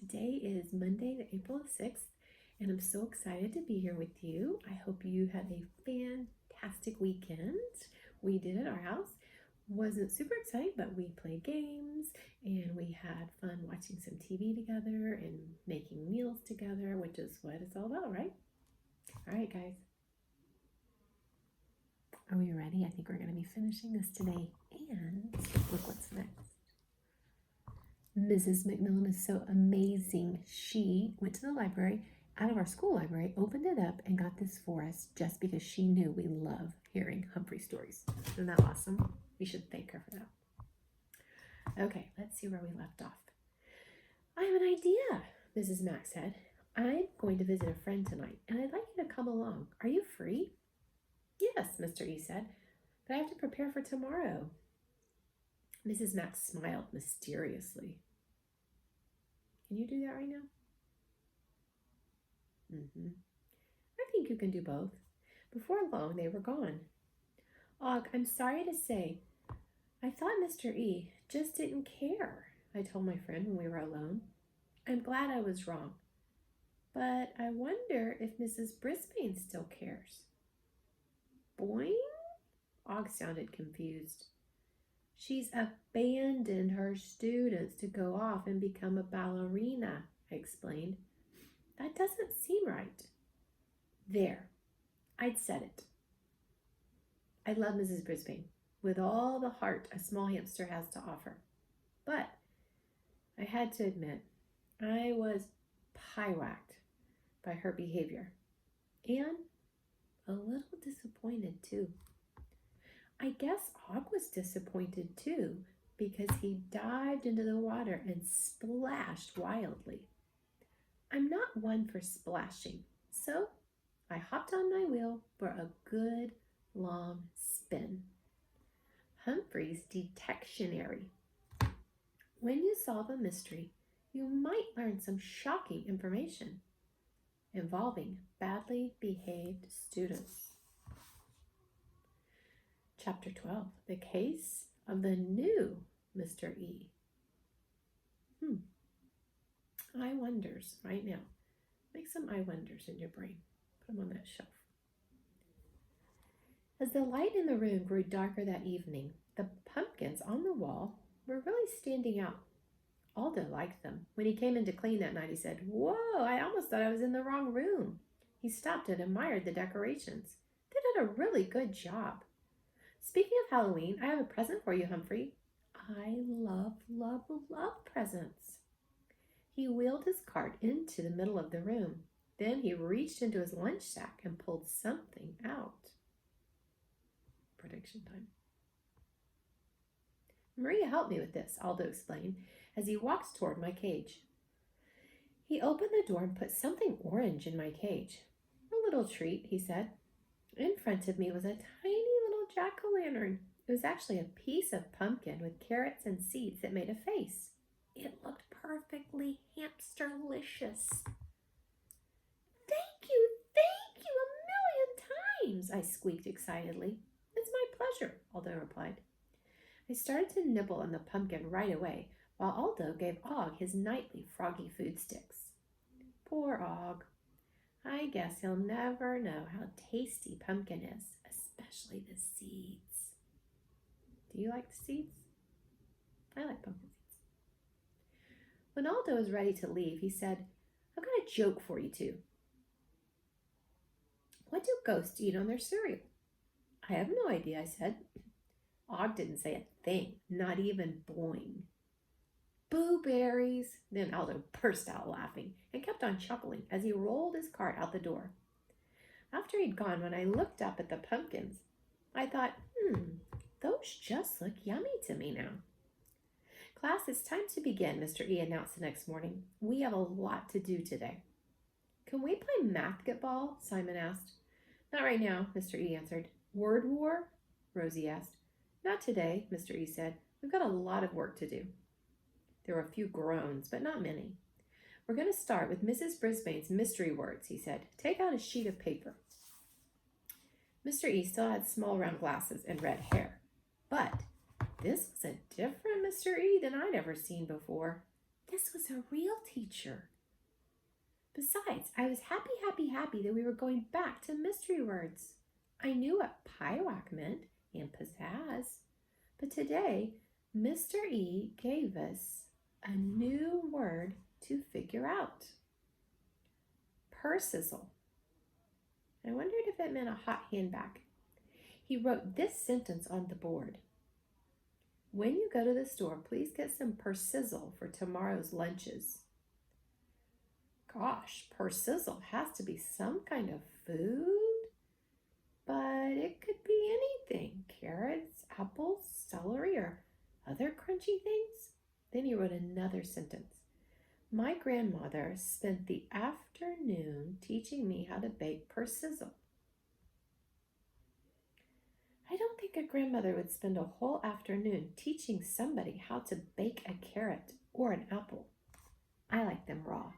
Today is Monday, April 6th, and I'm so excited to be here with you. I hope you had a fantastic weekend. We did at our house. Wasn't super exciting, but we played games and we had fun watching some TV together and making meals together, which is what it's all about, right? All right, guys. Are we ready? I think we're going to be finishing this today. And look what's next. Mrs. McMillan is so amazing. She went to the library, out of our school library, opened it up, and got this for us just because she knew we love hearing Humphrey stories. Isn't that awesome? We should thank her for that. Okay, let's see where we left off. I have an idea, Mrs. Mack said. I'm going to visit a friend tonight, and I'd like you to come along. Are you free? Yes, Mr. E said, but I have to prepare for tomorrow. Mrs. Mack smiled mysteriously. Can you do that right now? I think you can do both. Before long, they were gone. Og, I'm sorry to say, I thought Mr. E just didn't care, I told my friend when we were alone. I'm glad I was wrong. But I wonder if Mrs. Brisbane still cares. Boing? Og sounded confused. She's abandoned her students to go off and become a ballerina, I explained. That doesn't seem right. There, I'd said it. I love Mrs. Brisbane with all the heart a small hamster has to offer. But I had to admit, I was pie-whacked by her behavior and a little disappointed too. I guess Og was disappointed too because he dived into the water and splashed wildly. I'm not one for splashing, so I hopped on my wheel for a good long spin. Humphrey's Detectionary. When you solve a mystery, you might learn some shocking information involving badly behaved students. Chapter 12, The Case of the New Mr. E. I wonders right now. Make some I wonders in your brain. Put them on that shelf. As the light in the room grew darker that evening, the pumpkins on the wall were really standing out. Aldo liked them. When he came in to clean that night, he said, "Whoa, I almost thought I was in the wrong room." He stopped and admired the decorations. They did a really good job. Speaking of Halloween, I have a present for you, Humphrey. I love, love, love presents. He wheeled his cart into the middle of the room. Then he reached into his lunch sack and pulled something out. Prediction time. Maria helped me with this, Aldo explained, as he walked toward my cage. He opened the door and put something orange in my cage. A little treat, he said. In front of me was a tiny little jack-o'-lantern. It was actually a piece of pumpkin with carrots and seeds that made a face. It looked perfectly hamsterlicious. Thank you a million times, I squeaked excitedly. It's my pleasure, Aldo replied. I started to nibble on the pumpkin right away, while Aldo gave Og his nightly froggy food sticks. Poor Og. I guess he'll never know how tasty pumpkin is, especially the seeds. Do you like the seeds? I like pumpkin seeds. When Aldo was ready to leave, he said, I've got a joke for you two. What do ghosts eat on their cereal? I have no idea, I said. Og didn't say a thing, not even boing. Blueberries. Then Aldo burst out laughing and kept on chuckling as he rolled his cart out the door. After he'd gone, when I looked up at the pumpkins, I thought, those just look yummy to me now. Class, it's time to begin, Mr. E announced the next morning. We have a lot to do today. Can we play basketball? Simon asked. Not right now, Mr. E answered. Word war? Rosie asked. Not today, Mr. E said. We've got a lot of work to do. There were a few groans, but not many. We're going to start with Mrs. Brisbane's mystery words, he said. Take out a sheet of paper. Mr. E still had small round glasses and red hair. But this was a different Mr. E than I'd ever seen before. this was a real teacher. Besides, I was happy that we were going back to mystery words. I knew what piewack meant and pizzazz, but today Mr. E gave us a new word to figure out. Pursizzle. I wondered if it meant a hot handbag. He wrote this sentence on the board. When you go to the store, please get some pursizzle for tomorrow's lunches. Gosh, pursizzle has to be some kind of food, but it could be anything. Carrots, apples, celery, or other crunchy things. Then he wrote another sentence. My grandmother spent the afternoon teaching me how to bake pursizzle. I don't think a grandmother would spend a whole afternoon teaching somebody how to bake a carrot or an apple. I like them raw.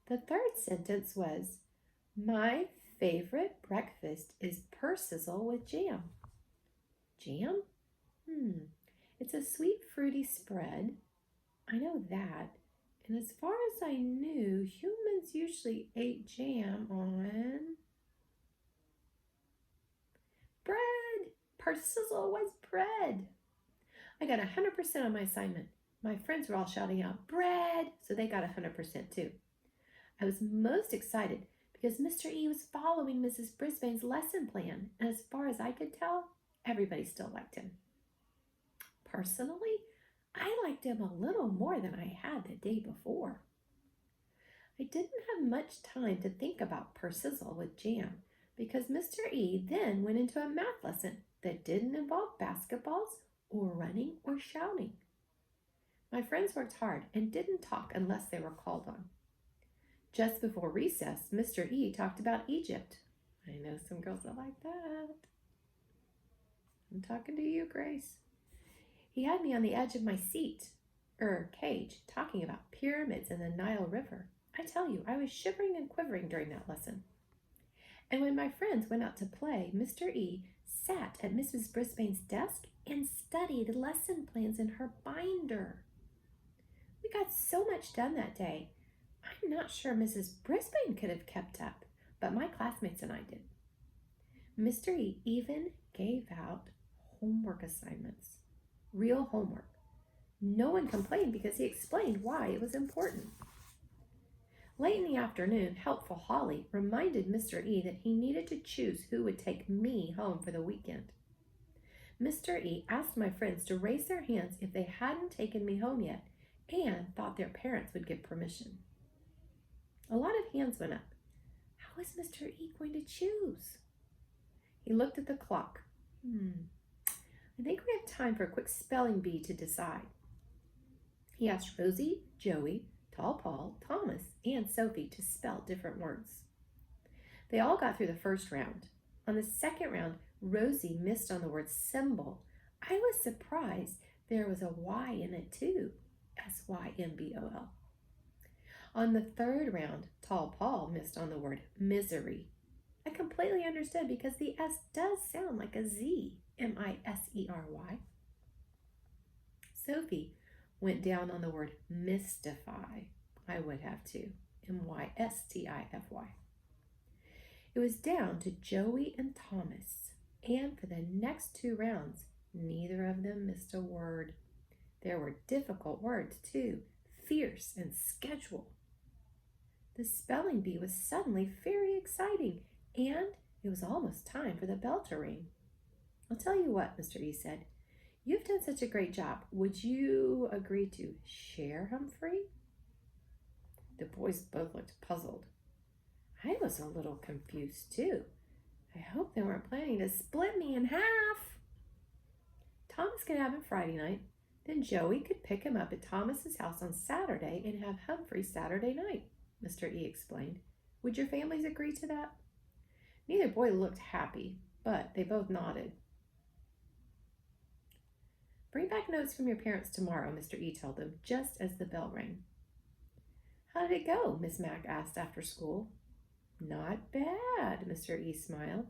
The third sentence was, my favorite breakfast is pursizzle with jam. Jam? It's a sweet fruity spread. I know that. And as far as I knew, humans usually ate jam on bread. Pursizzle was bread. I got 100% on my assignment. My friends were all shouting out, bread, so they got 100% too. I was most excited because Mr. E was following Mrs. Brisbane's lesson plan, and as far as I could tell, everybody still liked him. Personally, I liked him a little more than I had the day before. I didn't have much time to think about pursizzle with jam because Mr. E then went into a math lesson that didn't involve basketballs or running or shouting. My friends worked hard and didn't talk unless they were called on. Just before recess, Mr. E talked about Egypt. I know some girls that like that. I'm talking to you, Grace. He had me on the edge of my cage, talking about pyramids and the Nile River. I tell you, I was shivering and quivering during that lesson. And when my friends went out to play, Mr. E sat at Mrs. Brisbane's desk and studied lesson plans in her binder. We got so much done that day. I'm not sure Mrs. Brisbane could have kept up, but my classmates and I did. Mr. E even gave out homework assignments, real homework. No one complained because he explained why it was important. Late in the afternoon, helpful Holly reminded Mr. E that he needed to choose who would take me home for the weekend. Mr. E asked my friends to raise their hands if they hadn't taken me home yet and thought their parents would give permission. A lot of hands went up. How is Mr. E going to choose? He looked at the clock. I think we have time for a quick spelling bee to decide. He asked Rosie, Joey, Tall Paul, Thomas, and Sophie to spell different words. They all got through the first round. On the second round, Rosie missed on the word symbol. I was surprised there was a Y in it too. S-Y-M-B-O-L. On the third round, Tall Paul missed on the word misery. I completely understood because the S does sound like a Z, M-I-S-E-R-Y. Sophie went down on the word mystify. I would have too, M-Y-S-T-I-F-Y. It was down to Joey and Thomas, and for the next two rounds, neither of them missed a word. There were difficult words too, fierce and schedule. The spelling bee was suddenly very exciting, and it was almost time for the bell to ring. I'll tell you what, Mr. E said. You've done such a great job. Would you agree to share, Humphrey? The boys both looked puzzled. I was a little confused too. I hope they weren't planning to split me in half. Thomas could have him Friday night. Then Joey could pick him up at Thomas's house on Saturday and have Humphrey Saturday night, Mr. E explained. Would your families agree to that? Neither boy looked happy, but they both nodded. Bring back notes from your parents tomorrow, Mr. E told them, just as the bell rang. How did it go? Miss Mack asked after school. Not bad, Mr. E smiled.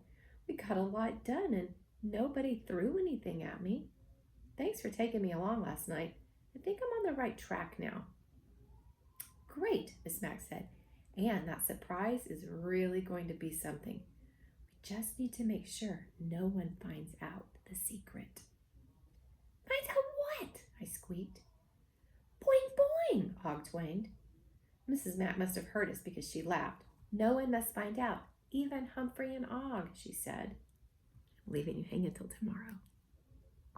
We got a lot done and nobody threw anything at me. Thanks for taking me along last night. I think I'm on the right track now. Great, Miss Max said. And that surprise is really going to be something. We just need to make sure no one finds out the secret. Find out what? I squeaked. Boing, boing, Og twanged. Mrs. Matt must have heard us because she laughed. No one must find out, even Humphrey and Og, she said. I'm leaving you hanging till tomorrow.